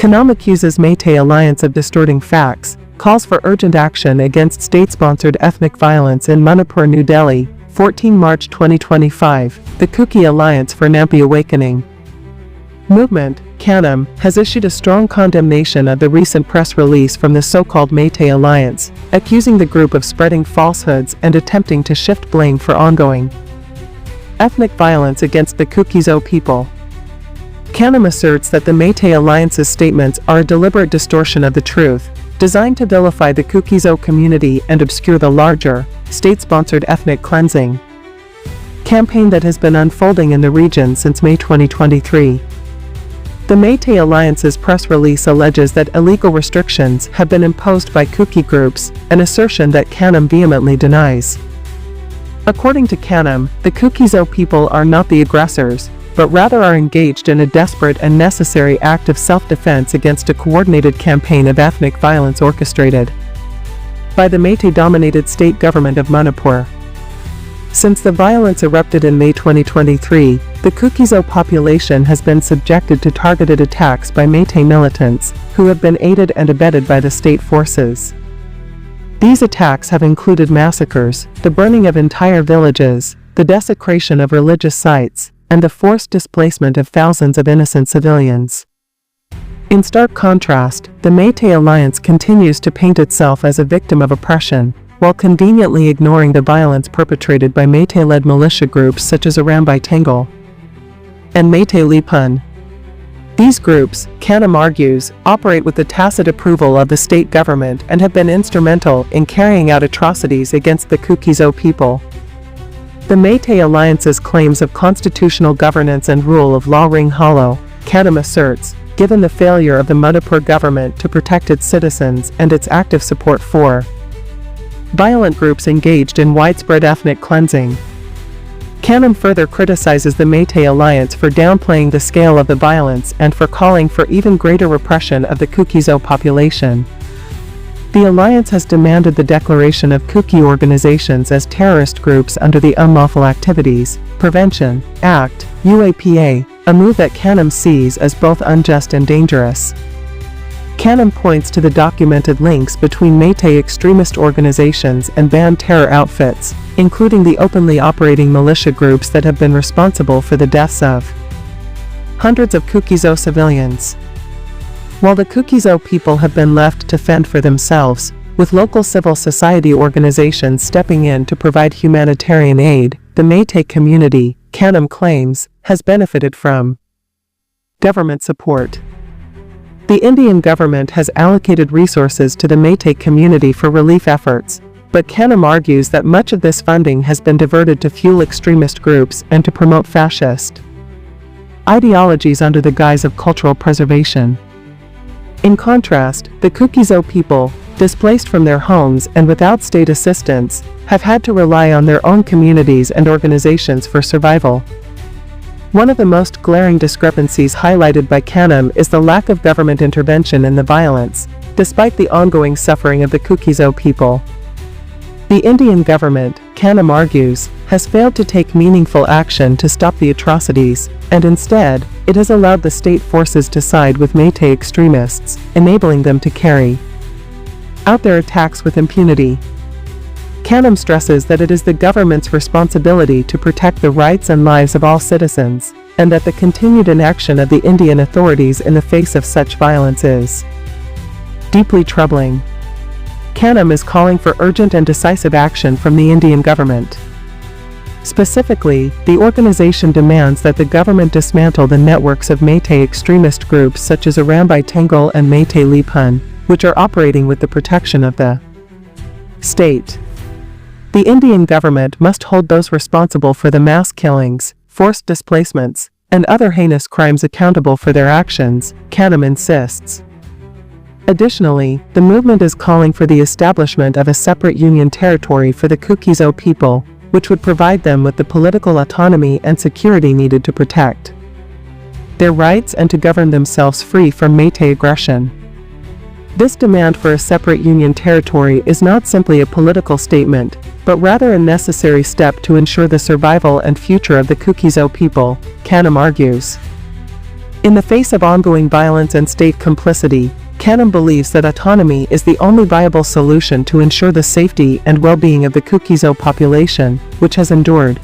Kanam accuses Meitei alliance of distorting facts, calls for urgent action against state-sponsored ethnic violence in Manipur, New Delhi, 14 March 2025. The Kuki Alliance for Nampi Awakening Movement, Kanam, has issued a strong condemnation of the recent press release from the so-called Meitei Alliance, accusing the group of spreading falsehoods and attempting to shift blame for ongoing ethnic violence against the Kuki-Zo people. Kanam asserts that the Meitei Alliance's statements are a deliberate distortion of the truth, designed to vilify the Kuki-Zo community and obscure the larger, state-sponsored ethnic cleansing campaign that has been unfolding in the region since May 2023. The Meitei Alliance's press release alleges that illegal restrictions have been imposed by Kuki groups, an assertion that Kanam vehemently denies. According to Kanam, the Kuki-Zo people are not the aggressors, but rather are engaged in a desperate and necessary act of self-defense against a coordinated campaign of ethnic violence orchestrated by the Meitei-dominated state government of Manipur. Since the violence erupted in May 2023, the Kuki-Zo population has been subjected to targeted attacks by Meitei militants, who have been aided and abetted by the state forces. These attacks have included massacres, the burning of entire villages, the desecration of religious sites, and the forced displacement of thousands of innocent civilians. In stark contrast, the Meitei Alliance continues to paint itself as a victim of oppression, while conveniently ignoring the violence perpetrated by Meitei-led militia groups such as Arambai Tangle and Meitei Lipun. These groups, Kanam argues, operate with the tacit approval of the state government and have been instrumental in carrying out atrocities against the Kuki-Zo people. The Meitei Alliance's claims of constitutional governance and rule of law ring hollow, Kanam asserts, given the failure of the Manipur government to protect its citizens and its active support for violent groups engaged in widespread ethnic cleansing. Kanam further criticizes the Meitei Alliance for downplaying the scale of the violence and for calling for even greater repression of the Kuki-Zo population. The alliance has demanded the declaration of Kuki organizations as terrorist groups under the Unlawful Activities Prevention Act, UAPA, a move that Kanam sees as both unjust and dangerous. Kanam points to the documented links between Meitei extremist organizations and banned terror outfits, including the openly operating militia groups that have been responsible for the deaths of hundreds of Kuki-Zo civilians. While the Kuki-Zo people have been left to fend for themselves, with local civil society organizations stepping in to provide humanitarian aid, the Meitei community, Kanam claims, has benefited from government support. The Indian government has allocated resources to the Meitei community for relief efforts, but Kanam argues that much of this funding has been diverted to fuel extremist groups and to promote fascist ideologies under the guise of cultural preservation. In contrast, the Kuki-Zo people, displaced from their homes and without state assistance, have had to rely on their own communities and organizations for survival. One of the most glaring discrepancies highlighted by Kanam is the lack of government intervention in the violence, despite the ongoing suffering of the Kuki-Zo people. The Indian government, Kanam argues, has failed to take meaningful action to stop the atrocities, and instead, it has allowed the state forces to side with Meitei extremists, enabling them to carry out their attacks with impunity. Kanam stresses that it is the government's responsibility to protect the rights and lives of all citizens, and that the continued inaction of the Indian authorities in the face of such violence is deeply troubling. Kanam is calling for urgent and decisive action from the Indian government. Specifically, the organization demands that the government dismantle the networks of Meitei extremist groups such as Arambai Tangle and Meitei Lipun, which are operating with the protection of the state. The Indian government must hold those responsible for the mass killings, forced displacements, and other heinous crimes accountable for their actions, Kanam insists. Additionally, the movement is calling for the establishment of a separate union territory for the Kuki-Zo people, which would provide them with the political autonomy and security needed to protect their rights and to govern themselves free from Meitei aggression. This demand for a separate union territory is not simply a political statement, but rather a necessary step to ensure the survival and future of the Kuki-Zo people, Kanam argues. In the face of ongoing violence and state complicity, Kanam believes that autonomy is the only viable solution to ensure the safety and well-being of the Kuki-Zo population, which has endured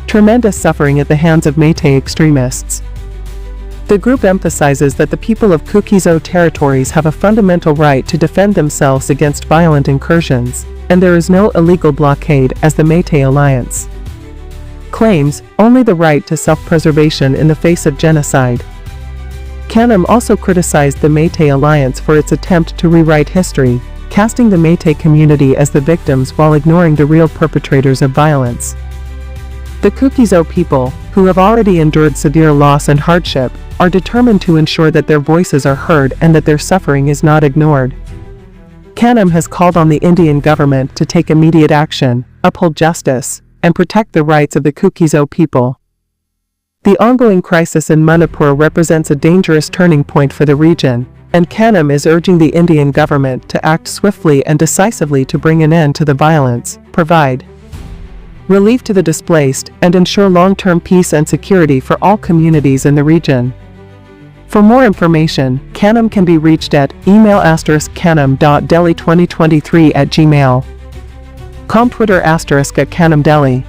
tremendous suffering at the hands of Meitei extremists. The group emphasizes that the people of Kuki-Zo territories have a fundamental right to defend themselves against violent incursions, and there is no illegal blockade as the Meitei alliance claims, only the right to self-preservation in the face of genocide. Kanam also criticized the Meitei alliance for its attempt to rewrite history, casting the Meitei community as the victims while ignoring the real perpetrators of violence. The Kuki-Zo people, who have already endured severe loss and hardship, are determined to ensure that their voices are heard and that their suffering is not ignored. Kanam has called on the Indian government to take immediate action, uphold justice, and protect the rights of the Kuki-Zo people. The ongoing crisis in Manipur represents a dangerous turning point for the region, and Kanam is urging the Indian government to act swiftly and decisively to bring an end to the violence, provide relief to the displaced, and ensure long-term peace and security for all communities in the region. For more information, Kanam can be reached at email *kanam.delhi2023@gmail.com, Twitter *@KanamDelhi.